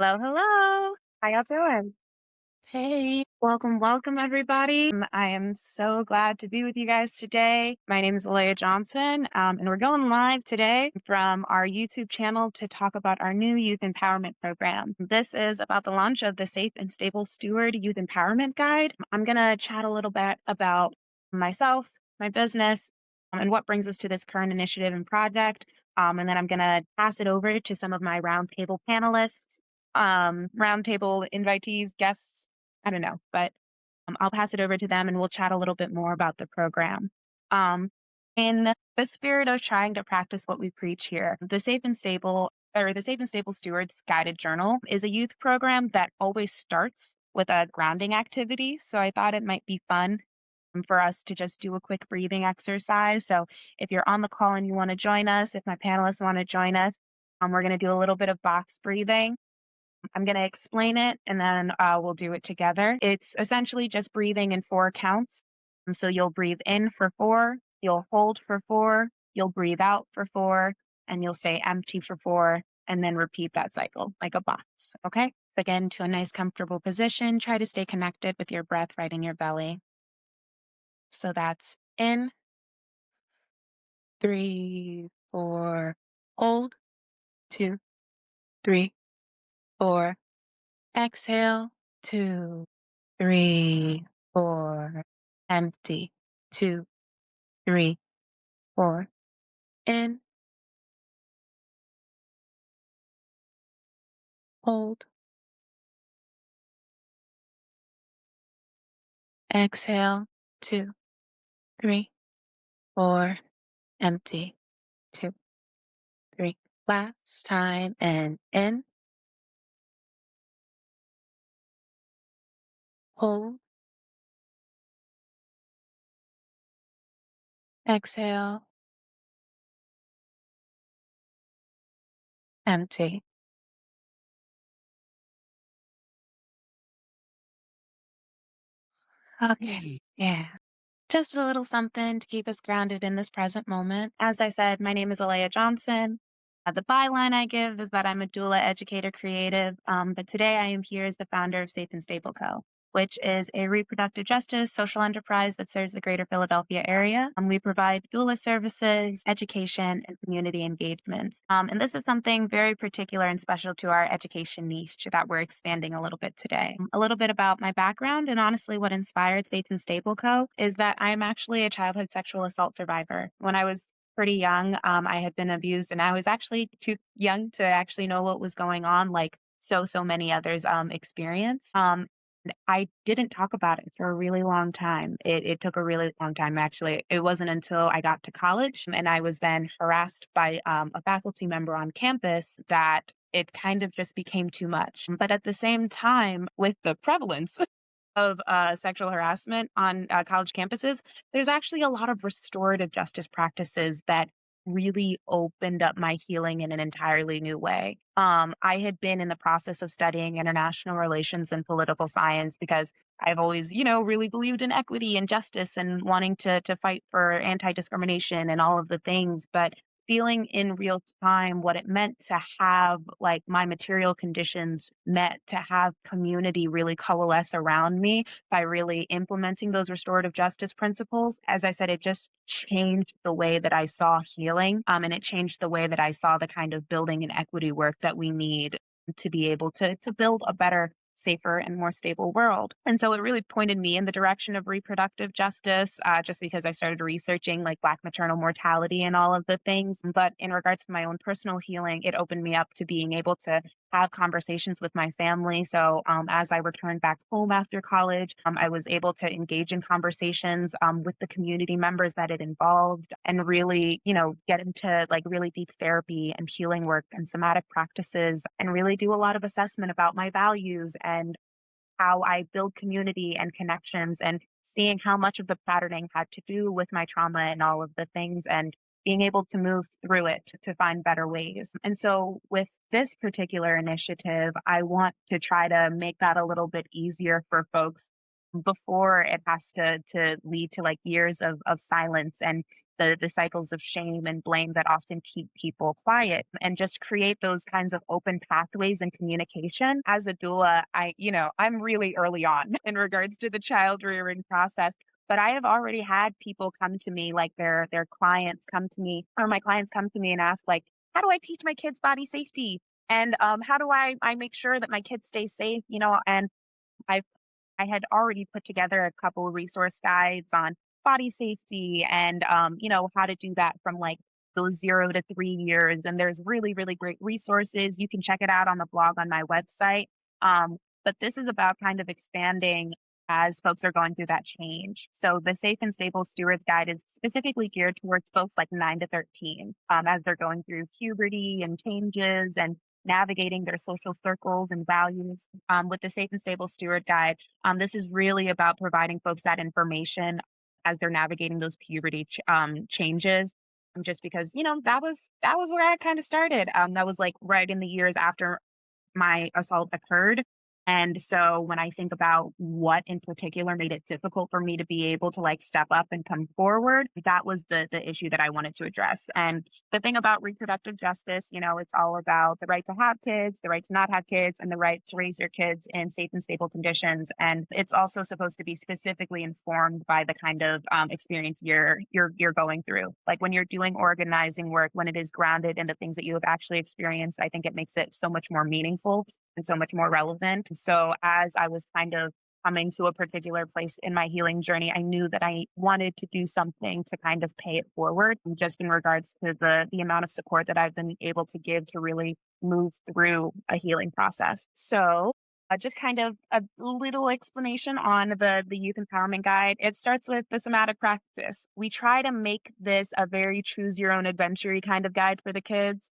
Hello, hello. How y'all doing? Hey. Welcome, everybody. I am so glad to be with you guys today. My name is Aleigha Johnson, and we're going live today from our YouTube channel to talk about our new youth empowerment program. This is about the launch of the Safe and Stable Steward Youth Empowerment Guide. I'm going to chat a little bit about myself, my business, and what brings us to this current initiative and project. And then I'm going to pass it over to some of my roundtable panelists, roundtable invitees, guests. I don't know, but I'll pass it over to them and we'll chat a little bit more about the program. Um, in the spirit of trying to practice what we preach here, the Safe and Stable Stewards Guided Journal is a youth program that always starts with a grounding activity. So I thought it might be fun for us to just do a quick breathing exercise. So if you're on the call and you want to join us, if my panelists want to join us, we're going to do a little bit of box breathing. I'm going to explain it and then we'll do it together. It's essentially just breathing in 4 counts. So you'll breathe in for 4, you'll hold for 4, you'll breathe out for 4, and you'll stay empty for 4, and then repeat that cycle like a box. Okay? So get into a nice comfortable position. Try to stay connected with your breath right in your belly. So that's in, 3, 4, hold, 2, 3, 4, exhale, 2, 3, 4, empty, 2, 3, 4, in, hold, exhale, 2, 3, 4, empty, 2, 3. Last time, and in, hold, exhale, empty. Okay, yeah. Just a little something to keep us grounded in this present moment. As I said, my name is Aleigha Johnson. The byline I give is that I'm a doula educator creative, but today I am here as the founder of Safe and Stable Co., which is a reproductive justice social enterprise that serves the greater Philadelphia area. We provide doula services, education, and community engagements. And this is something very particular and special to our education niche that we're expanding a little bit today. A little bit about my background and honestly what inspired Safe and Stable Co. is that I'm actually a childhood sexual assault survivor. When I was pretty young, I had been abused and I was actually too young to actually know what was going on, like so many others experience. I didn't talk about it for a really long time. It took a really long time, actually. It wasn't until I got to college and I was then harassed by a faculty member on campus that it kind of just became too much. But at the same time, with the prevalence of sexual harassment on college campuses, there's actually a lot of restorative justice practices that really opened up my healing in an entirely new way. I had been in the process of studying international relations and political science because I've always, really believed in equity and justice and wanting to fight for anti-discrimination and all of the things. But feeling in real time what it meant to have like my material conditions met, to have community really coalesce around me by really implementing those restorative justice principles. As I said, it just changed the way that I saw healing. And it changed the way that I saw the kind of building and equity work that we need to be able to build a better, safer, and more stable world. And so it really pointed me in the direction of reproductive justice, just because I started researching like Black maternal mortality and all of the things. But in regards to my own personal healing, it opened me up to being able to have conversations with my family. So as I returned back home after college, I was able to engage in conversations with the community members that it involved and really, get into like really deep therapy and healing work and somatic practices and really do a lot of assessment about my values and how I build community and connections and seeing how much of the patterning had to do with my trauma and all of the things and being able to move through it to find better ways. And so with this particular initiative, I want to try to make that a little bit easier for folks before it has to lead to like years of silence and the cycles of shame and blame that often keep people quiet, and just create those kinds of open pathways and communication. As a doula, I'm really early on in regards to the child rearing process. But I have already had people come to me, like their clients come to me, or my clients come to me and ask, like, how do I teach my kids body safety? And how do I make sure that my kids stay safe? And I I had already put together a couple of resource guides on body safety and, how to do that from like those 0 to 3 years. And there's really, really great resources. You can check it out on the blog on my website. But this is about kind of expanding as folks are going through that change. So the Safe and Stable Stewards Guide is specifically geared towards folks like 9 to 13, as they're going through puberty and changes and navigating their social circles and values. With the Safe and Stable Steward Guide, this is really about providing folks that information as they're navigating those puberty changes. Just because that was where I kind of started. That was like right in the years after my assault occurred. And so when I think about what in particular made it difficult for me to be able to like step up and come forward, that was the issue that I wanted to address. And the thing about reproductive justice, it's all about the right to have kids, the right to not have kids, and the right to raise your kids in safe and stable conditions. And it's also supposed to be specifically informed by the kind of experience you're going through. Like when you're doing organizing work, when it is grounded in the things that you have actually experienced, I think it makes it so much more meaningful and so much more relevant. So as I was kind of coming to a particular place in my healing journey, I knew that I wanted to do something to kind of pay it forward, just in regards to the amount of support that I've been able to give to really move through a healing process. So just kind of a little explanation on the youth empowerment guide. It starts with the somatic practice. We try to make this a very choose your own adventure kind of guide for the kids,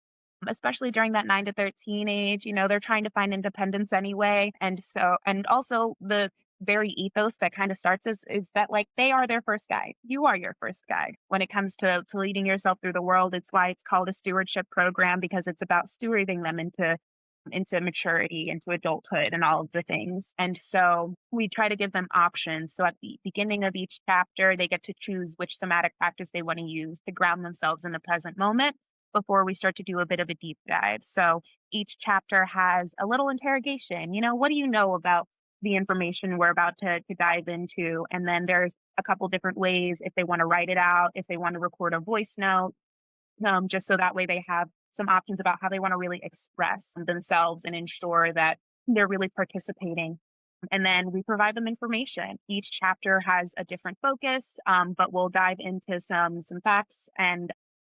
especially during that 9 to 13 age. They're trying to find independence anyway. And also the very ethos that kind of starts is that like they are their first guide. You are your first guide when it comes to leading yourself through the world. It's why it's called a stewardship program, because it's about stewarding them into maturity, into adulthood, and all of the things. And so we try to give them options. So at the beginning of each chapter, they get to choose which somatic practice they want to use to ground themselves in the present moment before we start to do a bit of a deep dive. So each chapter has a little interrogation. What do you know about the information we're about to dive into? And then there's a couple different ways if they want to write it out, if they want to record a voice note, just so that way they have some options about how they want to really express themselves and ensure that they're really participating. And then we provide them information. Each chapter has a different focus, but we'll dive into some facts and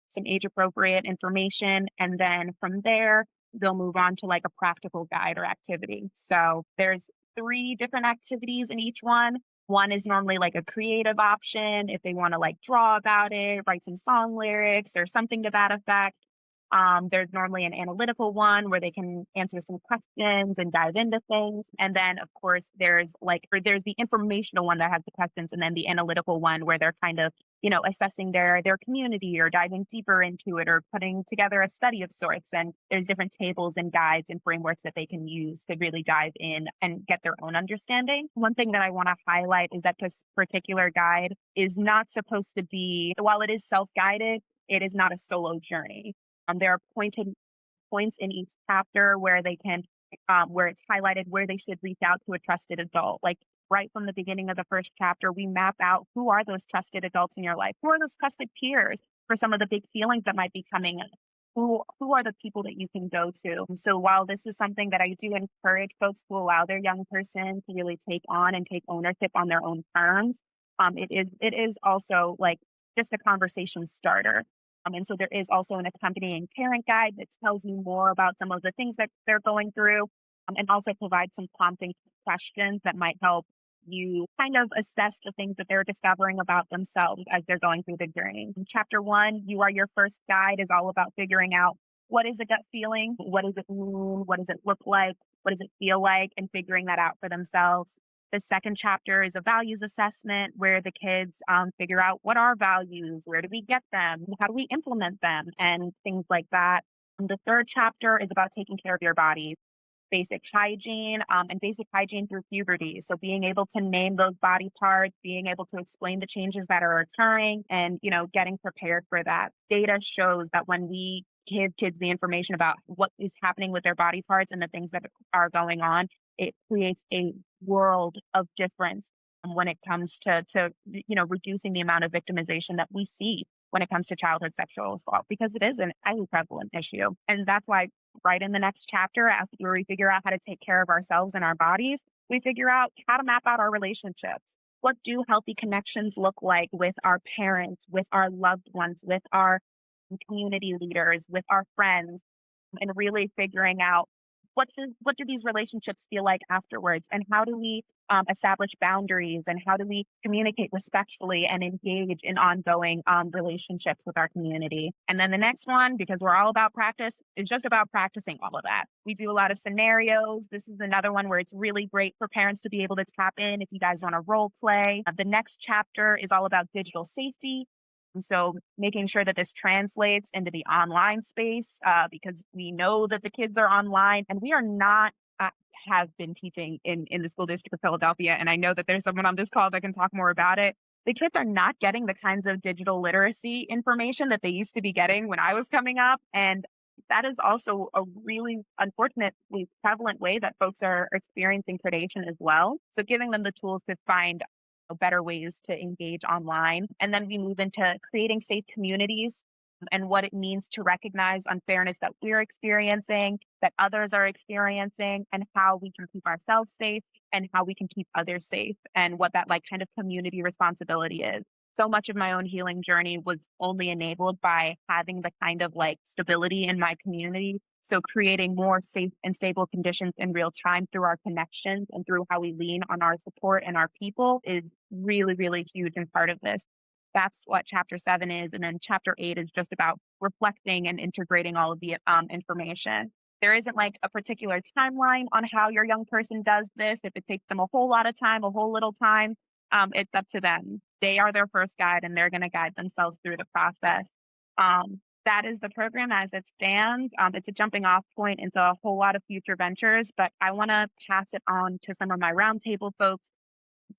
some age appropriate information. And then from there, they'll move on to like a practical guide or activity. So there's 3 different activities in each one. One is normally like a creative option if they want to like draw about it, write some song lyrics or something to that effect. There's normally an analytical one where they can answer some questions and dive into things. And then, of course, there's the informational one that has the questions, and then the analytical one where they're kind of, assessing their community or diving deeper into it or putting together a study of sorts. And there's different tables and guides and frameworks that they can use to really dive in and get their own understanding. One thing that I want to highlight is that this particular guide is not supposed to be, while it is self-guided, it is not a solo journey. There are pointed points in each chapter where they can, where it's highlighted where they should reach out to a trusted adult. Like right from the beginning of the first chapter, we map out who are those trusted adults in your life? Who are those trusted peers for some of the big feelings that might be coming in? Who are the people that you can go to? And so while this is something that I do encourage folks to allow their young person to really take on and take ownership on their own terms, it is also like just a conversation starter. And so there is also an accompanying parent guide that tells you more about some of the things that they're going through, and also provides some prompting questions that might help you kind of assess the things that they're discovering about themselves as they're going through the journey. In chapter 1, You Are Your First Guide, is all about figuring out what is a gut feeling, what does it mean, what does it look like, what does it feel like, and figuring that out for themselves. The second chapter is a values assessment where the kids figure out what are values, where do we get them, how do we implement them, and things like that. And the third chapter is about taking care of your bodies. basic hygiene, and basic hygiene through puberty. So being able to name those body parts, being able to explain the changes that are occurring, and getting prepared for that. Data shows that when we give kids the information about what is happening with their body parts and the things that are going on, it creates a world of difference when it comes to reducing the amount of victimization that we see when it comes to childhood sexual assault, because it is an highly prevalent issue. And that's why right in the next chapter, after we figure out how to take care of ourselves and our bodies, we figure out how to map out our relationships. What do healthy connections look like with our parents, with our loved ones, with our community leaders, with our friends, and really figuring out what do these relationships feel like afterwards, and how do we establish boundaries, and how do we communicate respectfully and engage in ongoing relationships with our community. And then the next one, because we're all about practice, is just about practicing all of that. We do a lot of scenarios. This is another one where it's really great for parents to be able to tap in if you guys want to role play. The next chapter is all about digital safety. And so making sure that this translates into the online space, because we know that the kids are online, and we are not have been teaching in the school district of Philadelphia. And I know that there's someone on this call that can talk more about it. The kids are not getting the kinds of digital literacy information that they used to be getting when I was coming up. And that is also a really unfortunately prevalent way that folks are experiencing predation as well. So giving them the tools to find better ways to engage online. And then we move into creating safe communities and what it means to recognize unfairness that we're experiencing, that others are experiencing, and how we can keep ourselves safe and how we can keep others safe, and what that like kind of community responsibility is. So much of my own healing journey was only enabled by having the kind of like stability in my community. So creating more safe and stable conditions in real time through our connections and through how we lean on our support and our people is really, really huge and part of this. That's what chapter 7 is. And then chapter 8 is just about reflecting and integrating all of the information. There isn't like a particular timeline on how your young person does this. If it takes them a whole lot of time, a whole little time, it's up to them. They are their first guide, and they're going to guide themselves through the process. That is the program as it stands. It's a jumping off point into a whole lot of future ventures, but I want to pass it on to some of my roundtable folks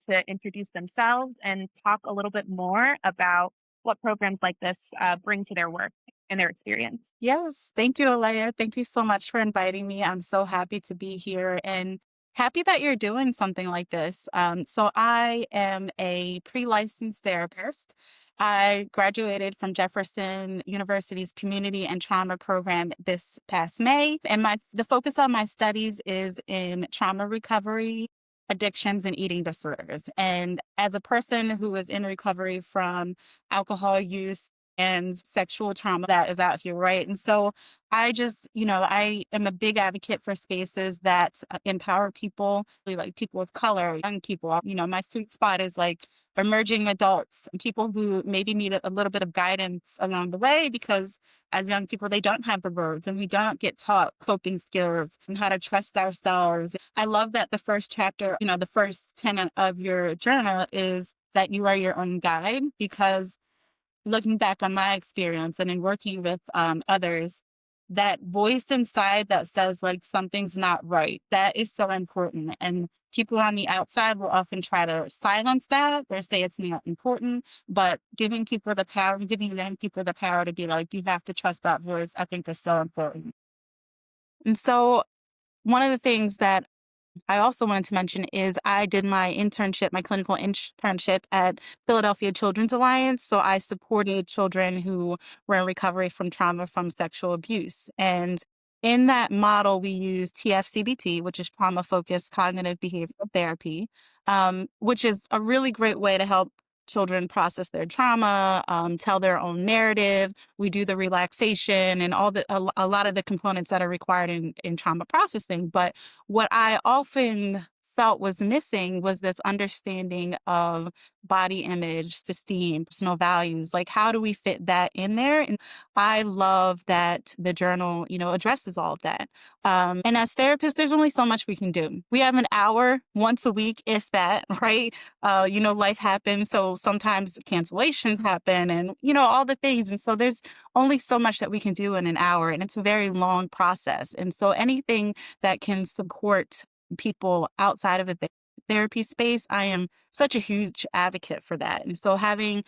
to introduce themselves and talk a little bit more about what programs like this bring to their work and their experience. Yes, thank you, Aleigha. Thank you so much for inviting me. I'm so happy to be here and happy that you're doing something like this. So I am a pre-licensed therapist. I graduated from Jefferson University's Community and Trauma program this past May, and the focus of my studies is in trauma recovery, addictions, and eating disorders. And as a person who is in recovery from alcohol use and sexual trauma that is out here, right? And so I am a big advocate for spaces that empower people, like people of color, young people. My sweet spot is like emerging adults and people who maybe need a little bit of guidance along the way, because as young people, they don't have the words and we don't get taught coping skills and how to trust ourselves. I love that the first chapter, the first tenet of your journal is that you are your own guide, because looking back on my experience and in working with others, that voice inside that says like something's not right, that is so important. And people on the outside will often try to silence that or say it's not important, but giving young people the power to be like, you have to trust that voice, I think is so important. And so one of the things that I also wanted to mention is I did my clinical internship at Philadelphia Children's Alliance. So I supported children who were in recovery from trauma from sexual abuse. And in that model, we use TFCBT, which is trauma focused cognitive behavioral therapy, which is a really great way to help children process their trauma, tell their own narrative. We do the relaxation and a lot of the components that are required in trauma processing. But what I often felt was missing was this understanding of body image, esteem, personal values. Like, how do we fit that in there? And I love that the journal, addresses all of that. And as therapists, there's only so much we can do. We have an hour once a week, if that, right? Life happens. So sometimes cancellations happen and, all the things. And so there's only so much that we can do in an hour. And it's a very long process. And so anything that can support people outside of the therapy space, I am such a huge advocate for that. And so having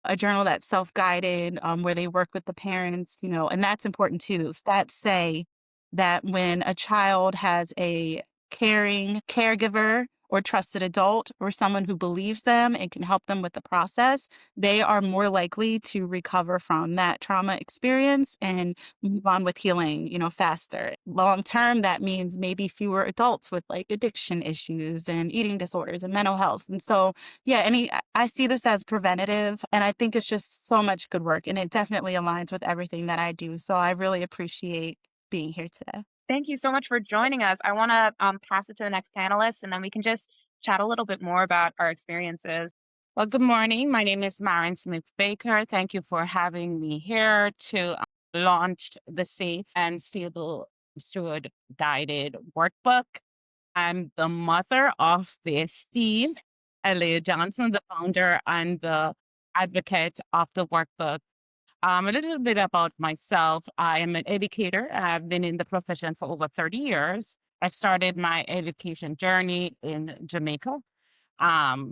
a journal that's self-guided, where they work with the parents, and that's important too. Stats say that when a child has a caring caregiver or trusted adult or someone who believes them and can help them with the process, they are more likely to recover from that trauma experience and move on with healing, faster. Long term, that means maybe fewer adults with like addiction issues and eating disorders and mental health. And so, yeah, I see this as preventative, and I think it's just so much good work, and it definitely aligns with everything that I do. So I really appreciate being here today. Thank you so much for joining us. I want to pass it to the next panelist, and then we can just chat a little bit more about our experiences. Well, good morning. My name is Marian Smith Baker. Thank you for having me here to launch the Safe and Stable Steward guided workbook. I'm the mother of the esteemed Aleigha Johnson, the founder and the advocate of the workbook. A little bit about myself. I am an educator. I've been in the profession for over 30 years. I started my education journey in Jamaica,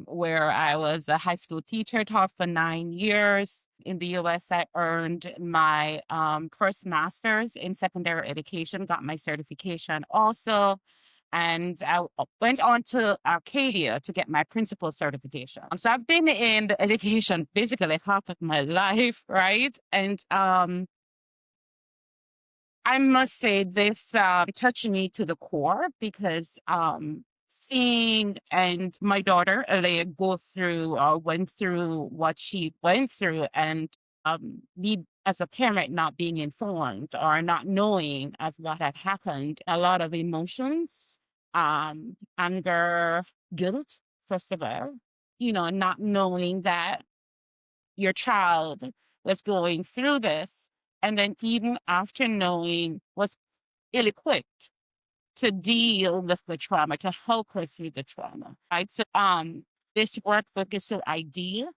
where I was a high school teacher, taught for 9 years. In the US, I earned my first master's in secondary education, got my certification also. And I went on to Arcadia to get my principal certification. So I've been in the education basically half of my life, right? And I must say this touched me to the core because seeing and my daughter Aleigha go through went through what she went through, and me as a parent not being informed or not knowing of what had happened, a lot of emotions, anger, guilt, first of all, not knowing that your child was going through this, and then even after knowing, was ill-equipped to deal with the trauma, to help her through the trauma, right? So this workbook is so ideal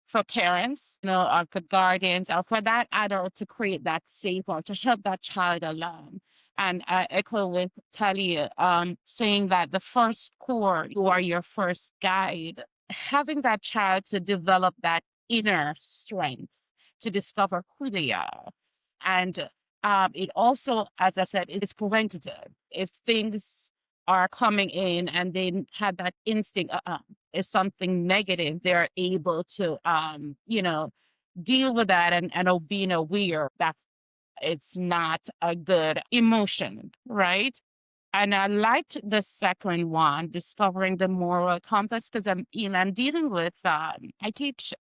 for parents, or for guardians, or for that adult to create that safe or to help that child along. And I echo with Talia, saying that the first core, you are your first guide. Having that child to develop that inner strength to discover who they are. And it also, as I said, it's preventative. If things are coming in and they had that instinct, is something negative, they're able to, deal with that and being aware that it's not a good emotion, right? And I liked the second one, discovering the moral compass, because I'm dealing with, I teach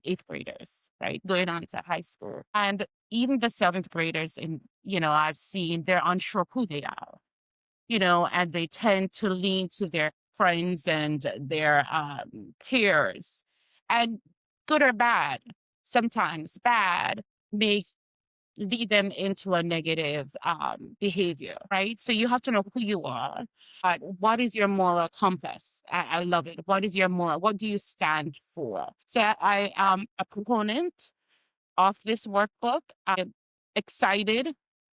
eighth graders, right, going on to high school, and even the seventh graders, I've seen they're unsure who they are, and they tend to lean to their friends and their peers, and good or bad, sometimes bad, may lead them into a negative behavior, right? So you have to know who you are. What is your moral compass? I love it. What is your moral? What do you stand for? So I am a proponent of this workbook. I'm excited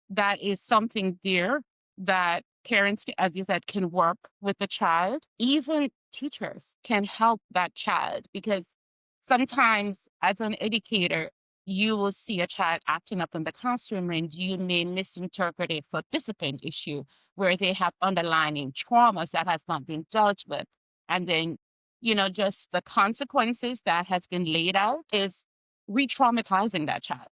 that is something there that parents, as you said, can work with the child. Even teachers can help that child, because sometimes as an educator, you will see a child acting up in the classroom and you may misinterpret it for discipline issue where they have underlying traumas that has not been dealt with. And then, just the consequences that has been laid out is re-traumatizing that child.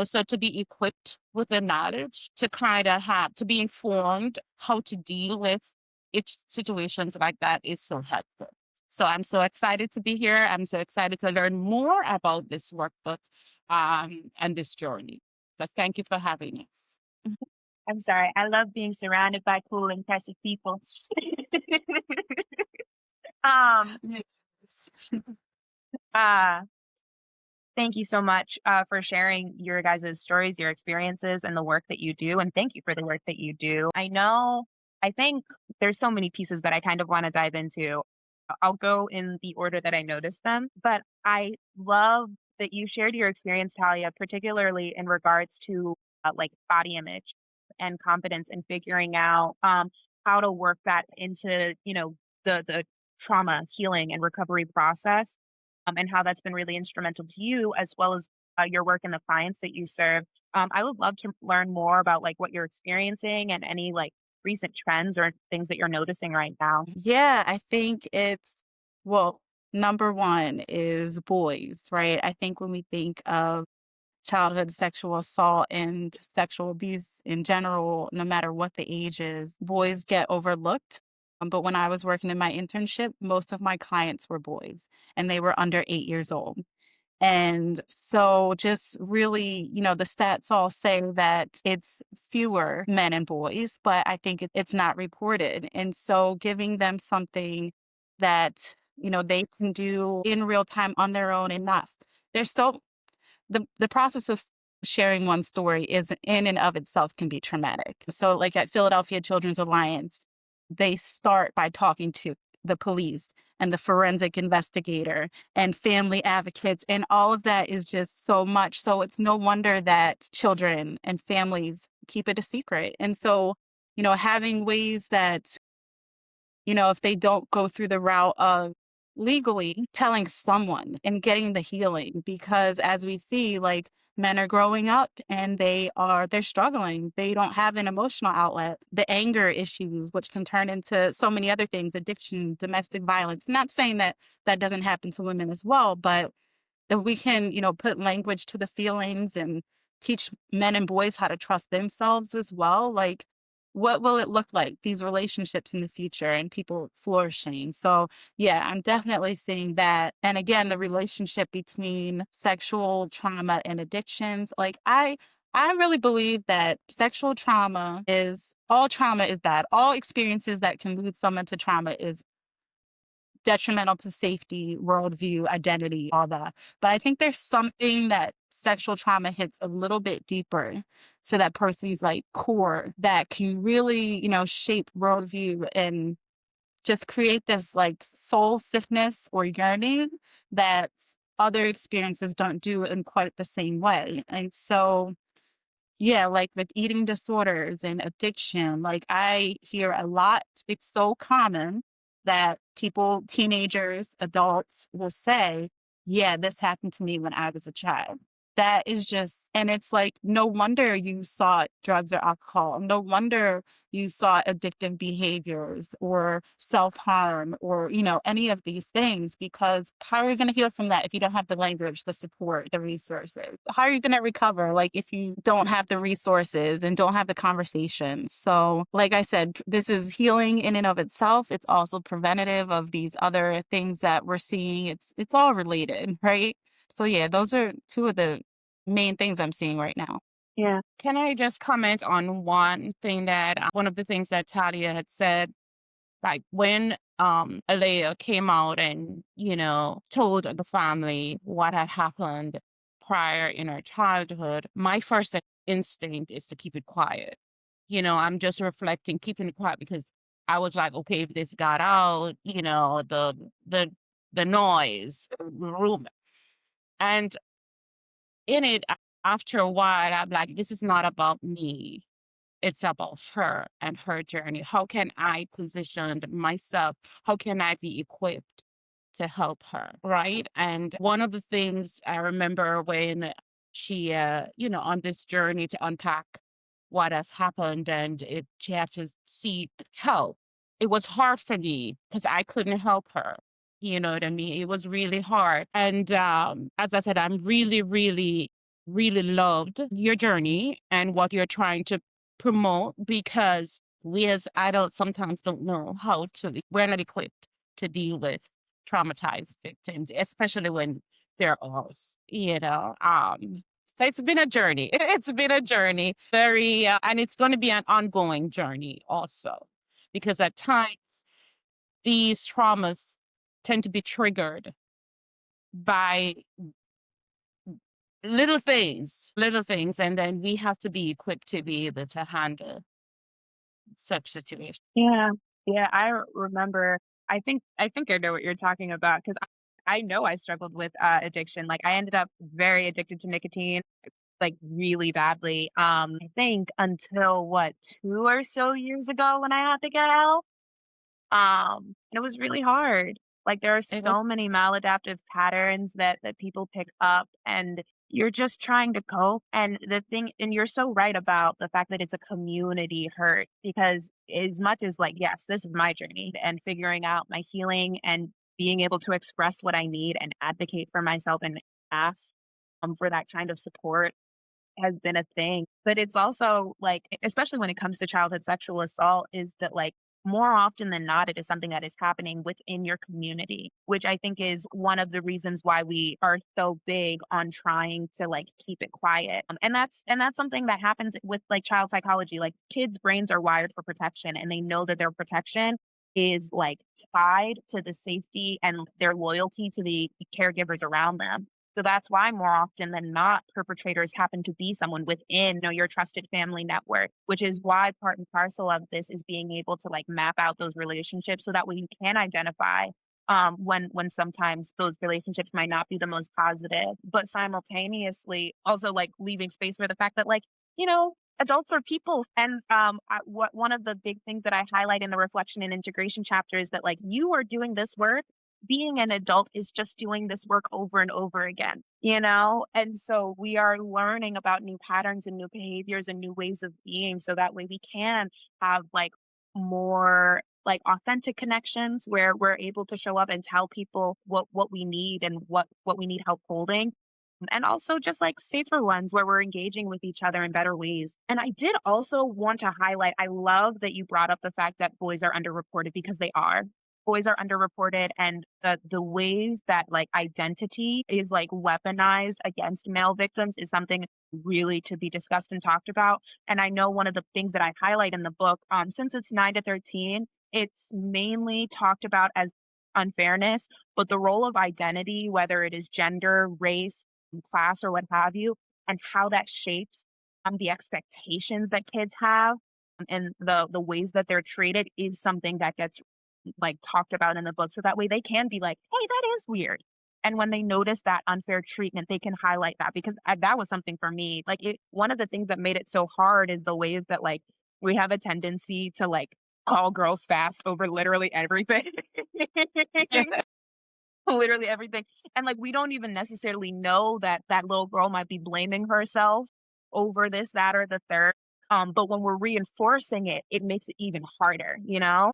So to be equipped with the knowledge to kind of have to be informed how to deal with situations like that is so helpful. So I'm so excited to be here. I'm so excited to learn more about this workbook and this journey. So thank you for having us. I'm sorry. I love being surrounded by cool, impressive people. um, Yes. uh, Thank you so much for sharing your guys' stories, your experiences, and the work that you do. And thank you for the work that you do. I think there's so many pieces that I kind of want to dive into. I'll go in the order that I noticed them, but I love that you shared your experience, Talia, particularly in regards to like body image and confidence and figuring out how to work that into, the trauma healing and recovery process, and how that's been really instrumental to you as well as your work and the clients that you serve. I would love to learn more about like what you're experiencing and any like recent trends or things that you're noticing right now. Yeah, I think well, number one is boys, right? I think when we think of childhood sexual assault and sexual abuse in general, no matter what the age is, boys get overlooked. But when I was working in my internship, most of my clients were boys and they were under 8 years old. And so just really, the stats all say that it's fewer men and boys, but I think it's not reported. And so giving them something that, they can do in real time on their own enough. There's still the process of sharing one story is in and of itself can be traumatic. So like at Philadelphia Children's Alliance, they start by talking to the police and the forensic investigator and family advocates, and all of that is just so much. So it's no wonder that children and families keep it a secret. And so, having ways that, if they don't go through the route of legally telling someone and getting the healing, because as we see, like men are growing up and they're struggling. They don't have an emotional outlet. The anger issues, which can turn into so many other things, addiction, domestic violence. Not saying that that doesn't happen to women as well, but if we can, put language to the feelings and teach men and boys how to trust themselves as well, like what will it look like, these relationships in the future and people flourishing? So yeah, I'm definitely seeing that. And again, the relationship between sexual trauma and addictions, like I really believe that all trauma is bad. All experiences that can lead someone to trauma is detrimental to safety, worldview, identity, all that. But I think there's something that sexual trauma hits a little bit deeper to that person's like core that can really, shape worldview and just create this like soul sickness or yearning that other experiences don't do in quite the same way. And so yeah, like with eating disorders and addiction, like I hear a lot. It's so common that teenagers, adults will say, yeah, this happened to me when I was a child. That is just, and it's like, no wonder you sought drugs or alcohol. No wonder you saw addictive behaviors or self-harm or, any of these things, because how are you going to heal from that if you don't have the language, the support, the resources? How are you going to recover? Like if you don't have the resources and don't have the conversation. So like I said, this is healing in and of itself. It's also preventative of these other things that we're seeing. It's all related, right? So yeah, those are two of the main things I'm seeing right now. Yeah. Can I just comment on one of the things that Talia had said, like when Aleigha came out and, told the family what had happened prior in her childhood, my first instinct is to keep it quiet. I'm just reflecting, keeping it quiet, because I was like, okay, if this got out, the noise, the rumor. And in it, after a while, I'm like, this is not about me. It's about her and her journey. How can I position myself? How can I be equipped to help her? Right. And one of the things I remember when she, on this journey to unpack what has happened and she had to seek help. It was hard for me because I couldn't help her. You know what I mean? It was really hard. And as I said, I'm really, really, really loved your journey and what you're trying to promote, because we as adults sometimes don't know we're not equipped to deal with traumatized victims, especially when they're ours. So it's been a journey. It's been a journey, and it's going to be an ongoing journey also, because at times these traumas tend to be triggered by little things, and then we have to be equipped to be able to handle such situations. Yeah. Yeah, remember I think I know what you're talking about because I know I struggled with, addiction, like, I ended up very addicted to nicotine, like, really badly, I think until, what, 2 or so years ago when I had to get help? And it was really hard. Like, there are It was, so many maladaptive patterns that people pick up, and you're just trying to cope, and you're so right about the fact that it's a community hurt because as much as, like, yes, this is my journey and figuring out my healing and being able to express what I need and advocate for myself and ask, for that kind of support has been a thing, but it's also, like, especially when it comes to childhood sexual assault, is that, like, more often than not, it is something that is happening within your community, which I think is one of the reasons why we are so big on trying to, like, keep it quiet, and that's something that happens with, like, child psychology, like, kids' brains are wired for protection, and they know that their protection is, like, tied to the safety and their loyalty to the caregivers around them. So that's why more often than not, perpetrators happen to be someone within, your trusted family network, which is why part and parcel of this is being able to like map out those relationships so that way you can identify when sometimes those relationships might not be the most positive, but simultaneously also like leaving space for the fact that adults are people. And one of the big things that I highlight in the reflection and integration chapter is that like you are doing this work, being an adult is just doing this work over and over again. And so we are learning about new patterns and new behaviors and new ways of being so that way we can have like more like authentic connections where we're able to show up and tell people what we need and what we need help holding, and also just like safer ones where we're engaging with each other in better ways. And I did also want to highlight, I love that you brought up the fact that boys are underreported because they are. Boys are underreported, and the ways that like identity is like weaponized against male victims is something really to be discussed and talked about. And I know one of the things that I highlight in the book, since it's 9 to 13, it's mainly talked about as unfairness, but the role of identity, whether it is gender, race, class or what have you, and how that shapes the expectations that kids have, and the ways that they're treated is something that gets like talked about in the book. So that way they can be like, hey, that is weird. And when they notice that unfair treatment, they can highlight that because that was something for me. One of the things that made it so hard is the ways that like we have a tendency to like call girls fast over literally everything. Literally everything. And, like, we don't even necessarily know that that little girl might be blaming herself over this, that, or the third. But when we're reinforcing it, it makes it even harder? yeah,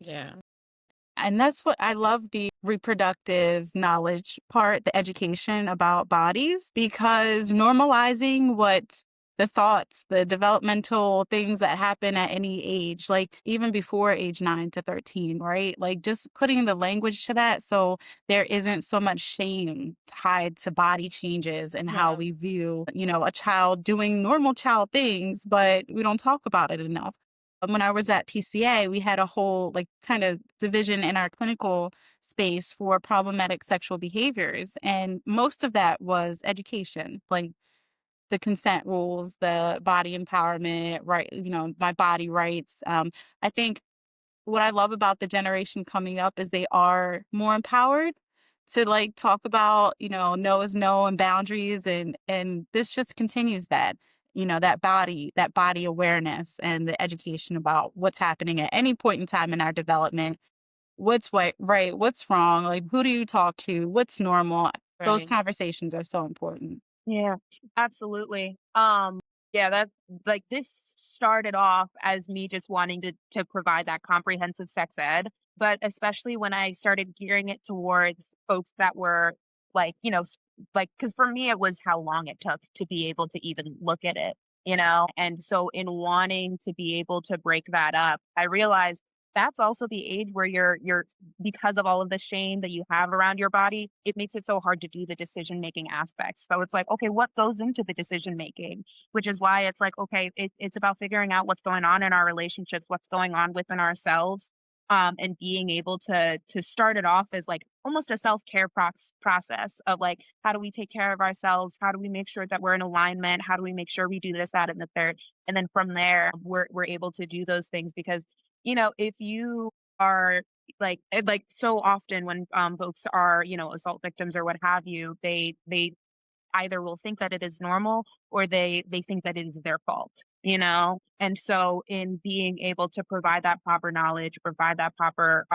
And that's what I love, the reproductive knowledge part, the education about bodies, because normalizing what the thoughts, the developmental things that happen at any age, like even before age 9 to 13, right? Like just putting the language to that so there isn't so much shame tied to body changes and how Yeah. we view, a child doing normal child things, but we don't talk about it enough. When I was at PCA, we had a whole like kind of division in our clinical space for problematic sexual behaviors. And most of that was education, like the consent rules, the body empowerment, right? My body rights. I think what I love about the generation coming up is they are more empowered to like talk about, no is no and boundaries, and this just continues that, that body awareness and the education about what's happening at any point in time in our development. What's right, what's wrong, like who do you talk to, what's normal. Those right. conversations are so important. Yeah, absolutely. Yeah, that like this started off as me just wanting to provide that comprehensive sex ed, but especially when I started gearing it towards folks that were like, like because for me it was how long it took to be able to even look at it. And so in wanting to be able to break that up, I realized that's also the age where you're because of all of the shame that you have around your body, it makes it so hard to do the decision making aspects. So it's like, okay, what goes into the decision making? Which is why it's like, okay, it's about figuring out what's going on in our relationships, what's going on within ourselves. and being able to start it off as like almost a self-care process of like how do we take care of ourselves, how do we make sure that we're in alignment, how do we make sure we do this, that, and the third, and then from there we're able to do those things because if you are like so often when folks are assault victims or what have you, they either will think that it is normal or they think that it is their fault, and so in being able to provide that proper knowledge, provide that proper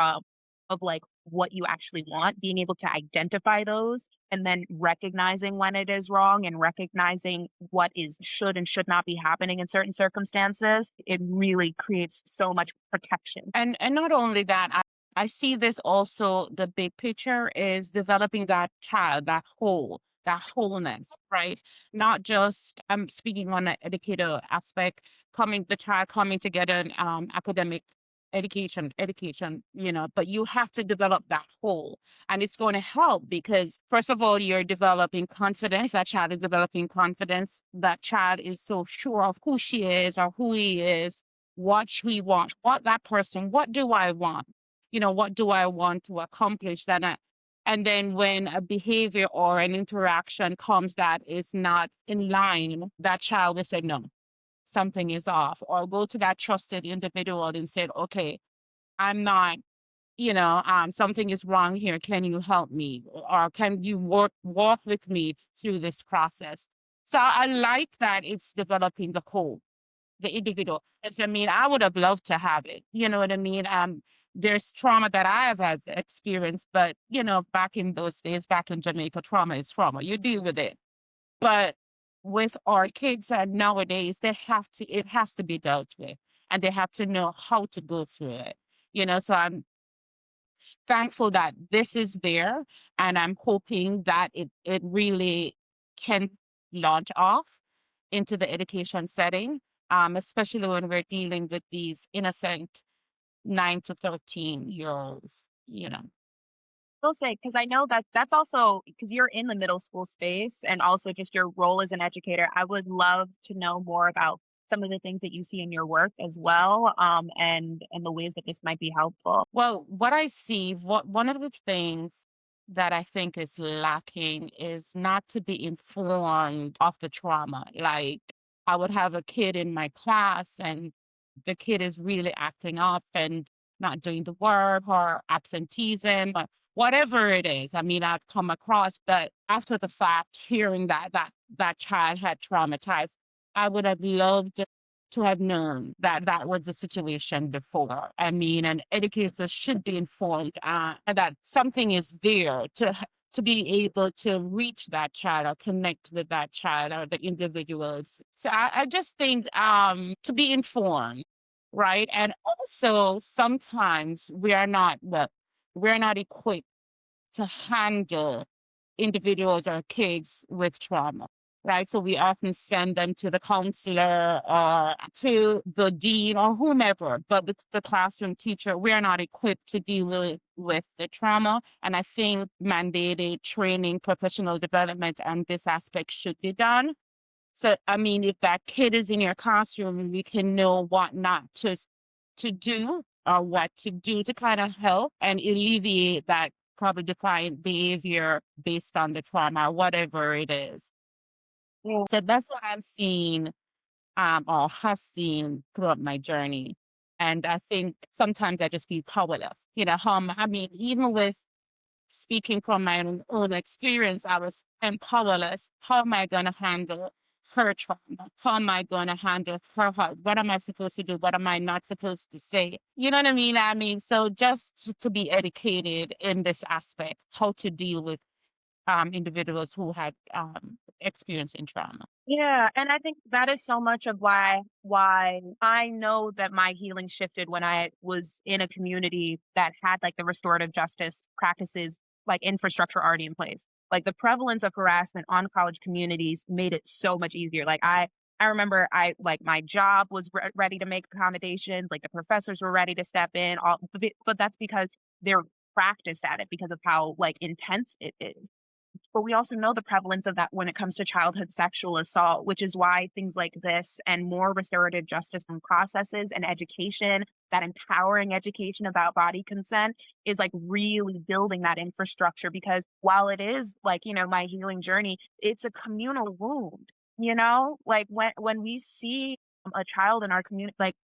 of like what you actually want, being able to identify those and then recognizing when it is wrong and recognizing what is should and should not be happening in certain circumstances, it really creates so much protection. And not only that, I see this also, the big picture is developing that child, that wholeness, right? Not just, I'm speaking on the educator aspect, the child coming to get an academic education, but you have to develop that whole. And it's going to help because, first of all, you're developing confidence. That child is developing confidence. That child is so sure of who she is or who he is, what we want, what do I want? What do I want to accomplish? And then when a behavior or an interaction comes that is not in line, that child will say, no, something is off, or go to that trusted individual and say, okay, I'm not, something is wrong here. Can you help me? Or can you walk with me through this process? So I like that it's developing the individual. As I mean, I would have loved to have it. You know what I mean? There's trauma that I have had experienced, but back in those days, back in Jamaica, trauma is trauma. You deal with it. But with our kids nowadays, it has to be dealt with, and they have to know how to go through it. So I'm thankful that this is there, and I'm hoping that it really can launch off into the education setting, especially when we're dealing with these innocent 9 to 13 year olds. Will say, because I know that that's also because you're in the middle school space and also just your role as an educator. I would love to know more about some of the things that you see in your work as well, and the ways that this might be helpful. Well, what I see, one of the things that I think is lacking is not to be informed of the trauma. Like, I would have a kid in my class and the kid is really acting up and not doing the work or absenteeism or whatever it is. I mean, I've come across, but after the fact, hearing that child had traumatized, I would have loved to have known that that was the situation before. I mean, an educator should be informed and that something is there to be able to reach that child or connect with that child or the individuals. So I just think to be informed, right? And also sometimes we're not equipped to handle individuals or kids with trauma, right? So we often send them to the counselor or to the dean or whomever, but the classroom teacher, we are not equipped to deal with the trauma. And I think mandated training, professional development, and this aspect should be done. So, I mean, if that kid is in your classroom, we can know what not to do or what to do to kind of help and alleviate that probably defiant behavior based on the trauma, whatever it is. Yeah. So that's what I'm seeing or have seen throughout my journey. And I think sometimes I just feel powerless. I mean, even with speaking from my own experience, I'm powerless. How am I going to handle her trauma? How am I going to handle her heart? What am I supposed to do? What am I not supposed to say? You know what I mean? I mean, so just to be educated in this aspect, how to deal with individuals who had experience in trauma. Yeah, and I think that is so much of why I know that my healing shifted when I was in a community that had like the restorative justice practices like infrastructure already in place. Like the prevalence of harassment on college communities made it so much easier. Like I remember my job was ready to make accommodations, like the professors were ready to step in, all but that's because they're practiced at it because of how like intense it is. But we also know the prevalence of that when it comes to childhood sexual assault, which is why things like this and more restorative justice and processes and education that empowering education about body consent is like really building that infrastructure because while it is like, my healing journey, it's a communal wound, like when we see a child in our community, like,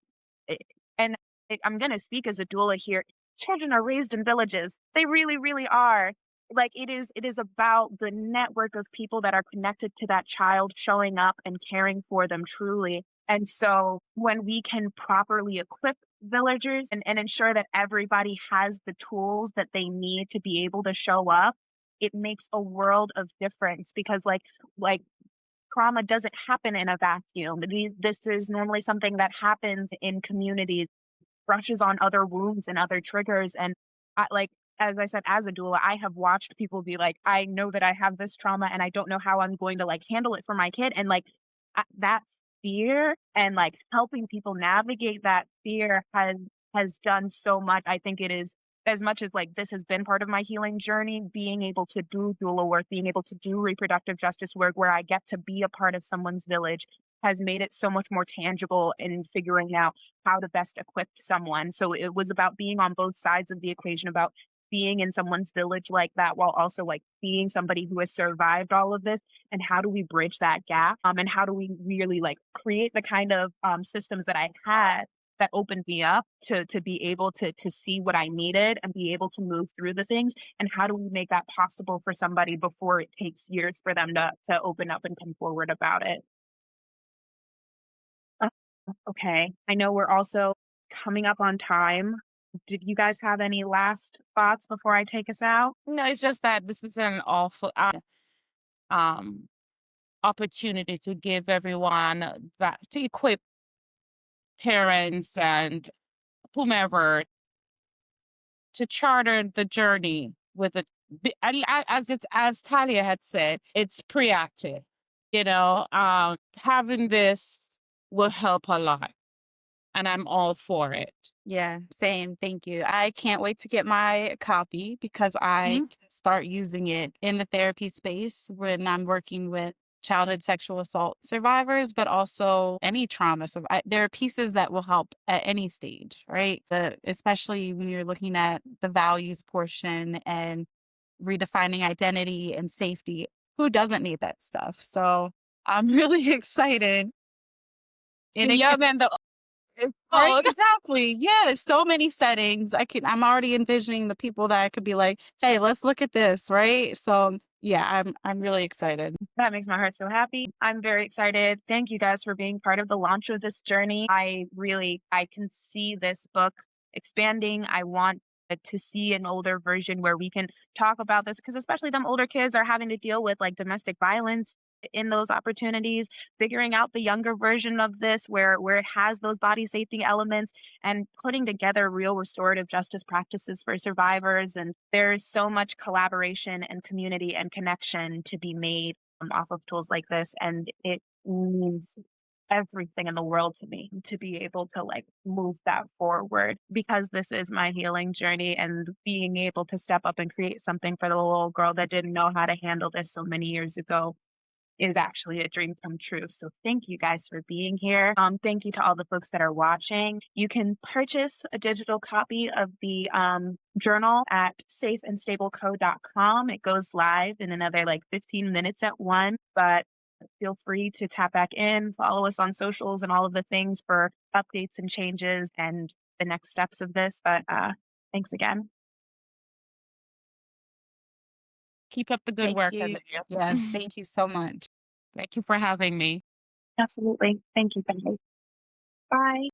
eh, and I'm going to speak as a doula here. Children are raised in villages. They really, really are. Like it is about the network of people that are connected to that child showing up and caring for them truly. And so when we can properly equip villagers and ensure that everybody has the tools that they need to be able to show up, it makes a world of difference because like trauma doesn't happen in a vacuum. This is normally something that happens in communities, brushes on other wounds and other triggers. And like, as I said, as a doula, I have watched people be like, I know that I have this trauma and I don't know how I'm going to like handle it for my kid. And like that fear and like helping people navigate that fear has done so much. I think it is as much as like this has been part of my healing journey, being able to do doula work, being able to do reproductive justice work where I get to be a part of someone's village has made it so much more tangible in figuring out how to best equip someone. So it was about being on both sides of the equation, about being in someone's village like that while also like being somebody who has survived all of this, and how do we bridge that gap, and how do we really like create the kind of systems that I had that opened me up to be able to see what I needed and be able to move through the things, and how do we make that possible for somebody before it takes years for them to open up and come forward about it. Uh, Okay. I know we're also coming up on time. Did you guys have any last thoughts before I take us out? No, it's just that this is an awful um opportunity to give everyone that to equip parents and whomever to charter the journey with it. As Talia had said, it's preactive. Having this will help a lot, and I'm all for it. Yeah, same. Thank you. I can't wait to get my copy because I Mhm. can start using it in the therapy space when I'm working with childhood sexual assault survivors, but also any trauma. So there are pieces that will help at any stage, right? Especially when you're looking at the values portion and redefining identity and safety. Who doesn't need that stuff? So I'm really excited. The And it can young and the Right, old. exactly. Yeah, so many settings. I'm already envisioning the people that I could be like, "Hey, let's look at this," right? So, yeah, I'm really excited. That makes my heart so happy. I'm very excited. Thank you guys for being part of the launch of this journey. I can see this book expanding. I want to see an older version where we can talk about this because especially them older kids are having to deal with like domestic violence in those opportunities, figuring out the younger version of this where it has those body safety elements and putting together real restorative justice practices for survivors. And there's so much collaboration and community and connection to be made off of tools like this. And it means everything in the world to me to be able to like move that forward because this is my healing journey, and being able to step up and create something for the little girl that didn't know how to handle this so many years ago is actually a dream come true. So thank you guys for being here. Thank you to all the folks that are watching. You can purchase a digital copy of the journal at safeandstableco.com. It goes live in another like 15 minutes at 1, but feel free to tap back in, follow us on socials and all of the things for updates and changes and the next steps of this. But thanks again. Keep up the good Thank work, you. Aleigha. Yes, thank you so much. Thank you for having me. Absolutely. Thank you, guys. Bye.